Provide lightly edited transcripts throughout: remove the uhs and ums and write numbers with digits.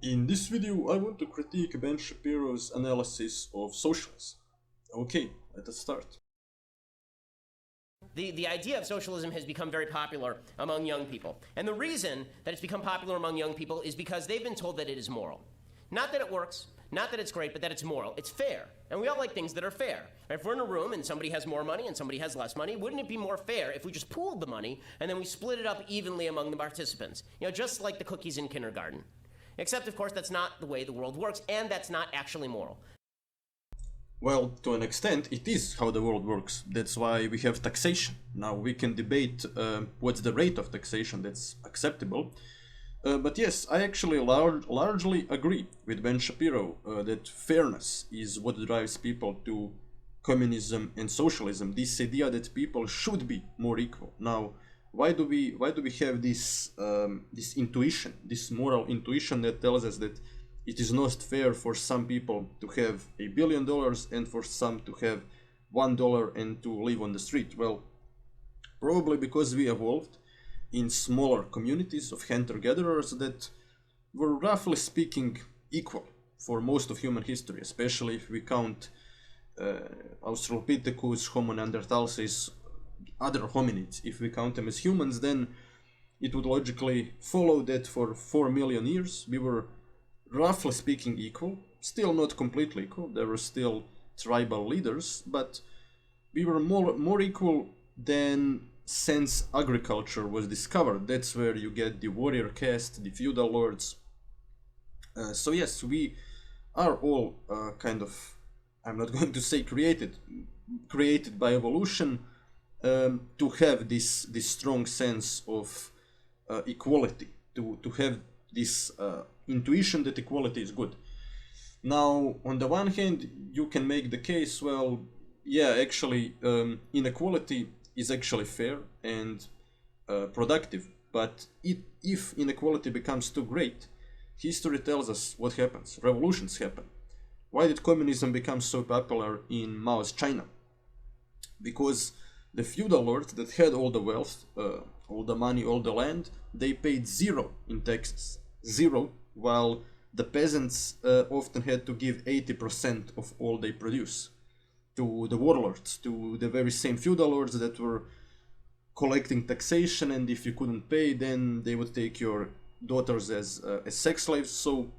In this video, I want to critique Ben Shapiro's analysis of socialism. Okay, let us start. The idea of socialism has become very popular among young people. And the reason that it's become popular among young people is because they've been told that it is moral. Not that it works, not that it's great, but that it's moral. It's fair. And we all like things that are fair. If we're in a room and somebody has more money and somebody has less money, wouldn't it be more fair if we just pooled the money and then we split it up evenly among the participants? You know, just like the cookies in kindergarten. Except, of course, that's not the way the world works, and that's not actually moral. Well, to an extent, it is how the world works. That's why we have taxation. Now, we can debate what's the rate of taxation that's acceptable. But yes, I actually largely agree with Ben Shapiro that fairness is what drives people to communism and socialism. This idea that people should be more equal. Now, why do we have this this intuition, this moral intuition that tells us that it is not fair for some people to have $1 billion and for some to have $1 and to live on the street? Well, probably because we evolved in smaller communities of hunter-gatherers that were, roughly speaking, equal for most of human history, especially if we count Australopithecus, Homo neanderthalensis, other hominids. If we count them as humans, then it would logically follow that for 4 million years we were, roughly speaking, equal. Still not completely equal, there were still tribal leaders, but we were more equal than since agriculture was discovered. That's where you get the warrior caste, the feudal lords. So yes, we are all kind of, I'm not going to say created by evolution, to have this strong sense of equality, to have this intuition that equality is good. Now, on the one hand, you can make the case, well, yeah, actually, inequality is actually fair and productive, but if inequality becomes too great, history tells us what happens. Revolutions happen. Why did communism become so popular in Mao's China? Because the feudal lords that had all the wealth, all the money, all the land, they paid zero in taxes. Zero, while the peasants often had to give 80% of all they produce to the warlords, to the very same feudal lords that were collecting taxation, and if you couldn't pay, then they would take your daughters as sex slaves. So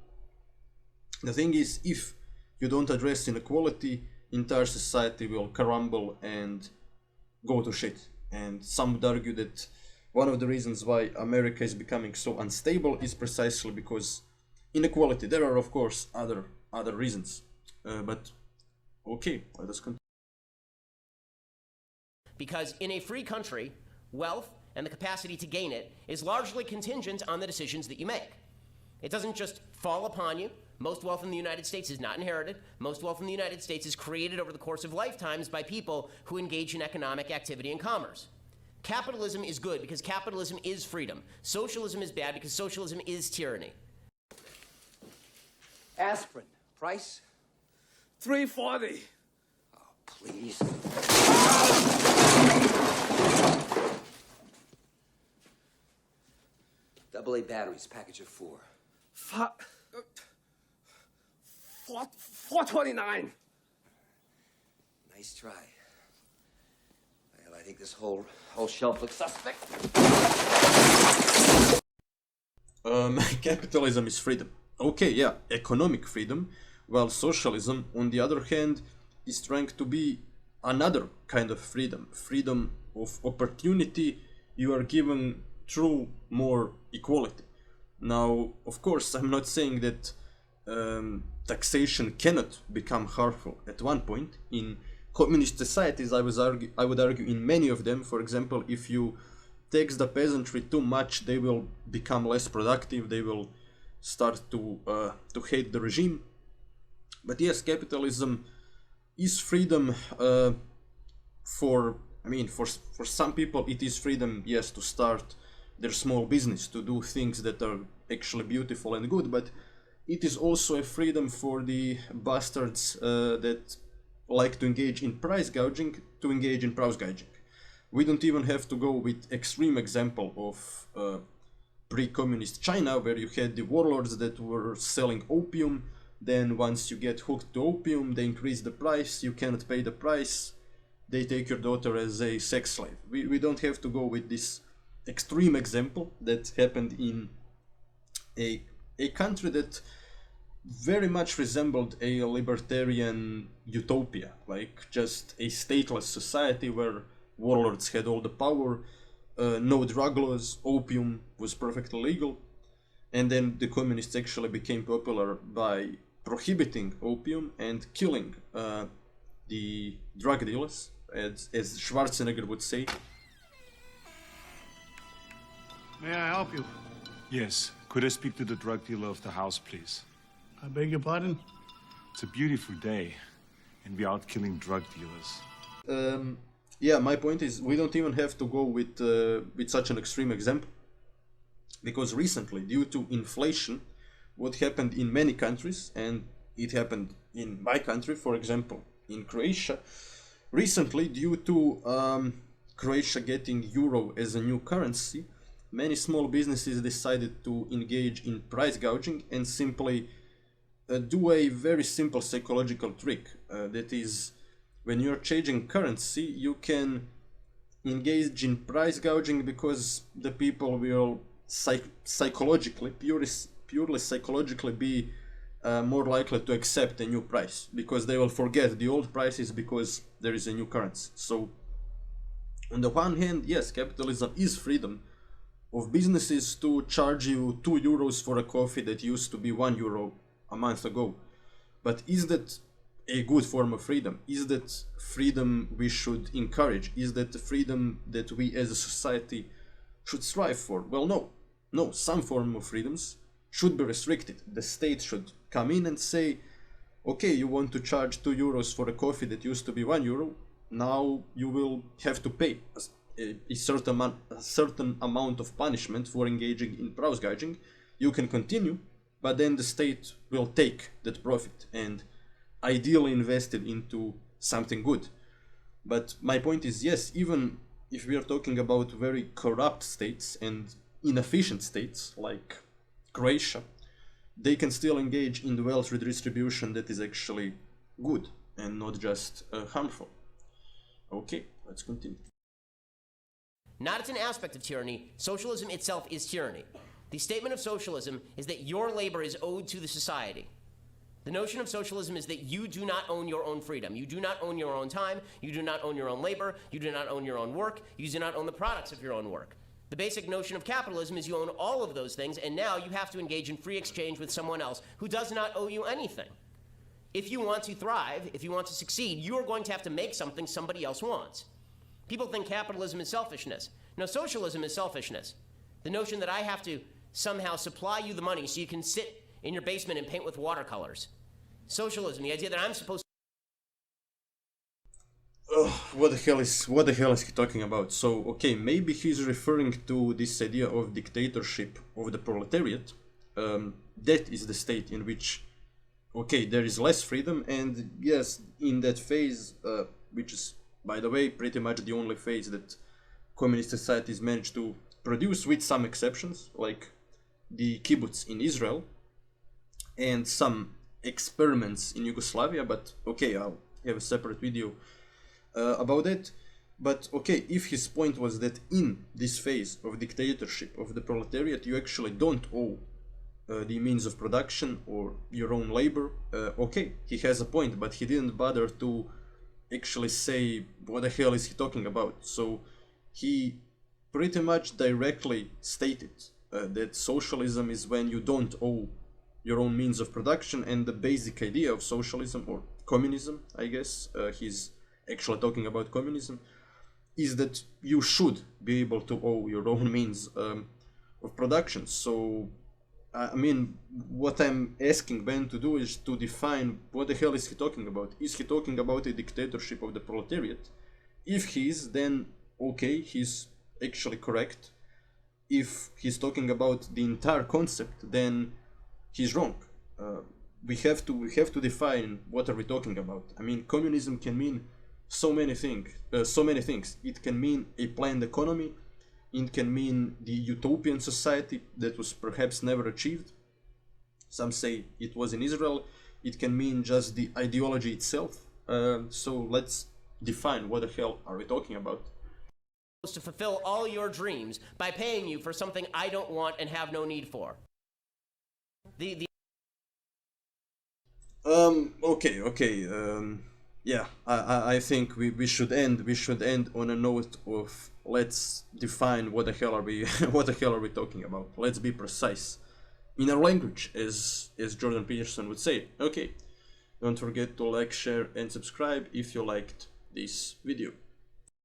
the thing is, if you don't address inequality, entire society will crumble and go to shit. And some would argue that one of the reasons why America is becoming so unstable is precisely because inequality. There are, of course, other reasons, but okay, let us continue. Because in a free country, wealth and the capacity to gain it is largely contingent on the decisions that you make. It doesn't just fall upon you. Most wealth in the United States is not inherited. Most wealth in the United States is created over the course of lifetimes by people who engage in economic activity and commerce. Capitalism is good because capitalism is freedom. Socialism is bad because socialism is tyranny. Aspirin. Price? $3.40. Oh, please. AA batteries, package of 4. $4.29. Nice try. Well, I think this whole shelf looks suspect. Capitalism is freedom. Okay, yeah, economic freedom, while socialism, on the other hand, is trying to be another kind of freedom. Freedom of opportunity. You are given through more equality. Now, of course, I'm not saying that taxation cannot become harmful at one point. In communist societies, I would argue in many of them, for example, if you tax the peasantry too much, they will become less productive, they will start to hate the regime. But yes, capitalism is freedom for some people it is freedom, yes, to start their small business, to do things that are actually beautiful and good, but it is also a freedom for the bastards that like to engage in price gouging to engage in price gouging. We don't even have to go with extreme example of pre-communist China, where you had the warlords that were selling opium. Then once you get hooked to opium, they increase the price, you cannot pay the price, they take your daughter as a sex slave. We don't have to go with this extreme example that happened in a country that very much resembled a libertarian utopia, like just a stateless society where warlords had all the power, no drug laws, opium was perfectly legal, and then the communists actually became popular by prohibiting opium and killing the drug dealers, as Schwarzenegger would say. May I help you? Yes. Could I speak to the drug dealer of the house, please? I beg your pardon? It's a beautiful day, and we're out killing drug dealers. Yeah, my point is we don't even have to go with such an extreme example, because recently, due to inflation, what happened in many countries, and it happened in my country, for example, in Croatia, recently, due to Croatia getting euro as a new currency, many small businesses decided to engage in price gouging and simply do a very simple psychological trick. That is, when you're changing currency, you can engage in price gouging because the people will psychologically, purely psychologically be more likely to accept a new price, because they will forget the old prices because there is a new currency. So on the one hand, yes, capitalism is freedom of businesses to charge you 2 euros for a coffee that used to be 1 euro a month ago. But is that a good form of freedom? Is that freedom we should encourage? Is that the freedom that we as a society should strive for? Well, no. No, some form of freedoms should be restricted. The state should come in and say, okay, you want to charge 2 euros for a coffee that used to be 1 euro, now you will have to pay a certain amount of punishment for engaging in price gouging. You can continue, but then the state will take that profit and ideally invest it into something good. But my point is, yes, even if we are talking about very corrupt states and inefficient states like Croatia, they can still engage in the wealth redistribution that is actually good and not just harmful. Okay, let's continue. Not as an aspect of tyranny, socialism itself is tyranny. The statement of socialism is that your labor is owed to the society. The notion of socialism is that you do not own your own freedom. You do not own your own time. You do not own your own labor. You do not own your own work. You do not own the products of your own work. The basic notion of capitalism is you own all of those things, and now you have to engage in free exchange with someone else who does not owe you anything. If you want to thrive, if you want to succeed, you are going to have to make something somebody else wants. People think capitalism is selfishness. No, socialism is selfishness. The notion that I have to somehow supply you the money so you can sit in your basement and paint with watercolors. Socialism, the idea that I'm supposed What the hell is he talking about? So, okay, maybe he's referring to this idea of dictatorship of the proletariat. That is the state in which, okay, there is less freedom, and yes, in that phase, which is, by the way, pretty much the only phase that communist societies managed to produce, with some exceptions, like the kibbutz in Israel, and some experiments in Yugoslavia, but okay, I'll have a separate video about that. But okay, if his point was that in this phase of dictatorship of the proletariat, you actually don't owe the means of production or your own labor, okay, he has a point, but he didn't bother to actually say what the hell is he talking about. So he pretty much directly stated that socialism is when you don't owe your own means of production, and the basic idea of socialism, or communism, I guess, he's actually talking about communism, is that you should be able to owe your own means of production. So, I mean, what I'm asking Ben to do is to define what the hell is he talking about. Is he talking about a dictatorship of the proletariat? If he is, then okay, he's actually correct. If he's talking about the entire concept, then he's wrong. We have to define what are we talking about. I mean, communism can mean so many things. It can mean a planned economy It can mean the utopian society that was perhaps never achieved. Some say it was in Israel. It can mean just the ideology itself. So let's define what the hell are we talking about. To fulfill all your dreams by paying you for something I don't want and have no need for. Yeah, I think we should end on a note of let's define what the hell are we what the hell are we talking about. Let's be precise in our language, as Jordan Peterson would say. Okay, don't forget to like, share, and subscribe if you liked this video.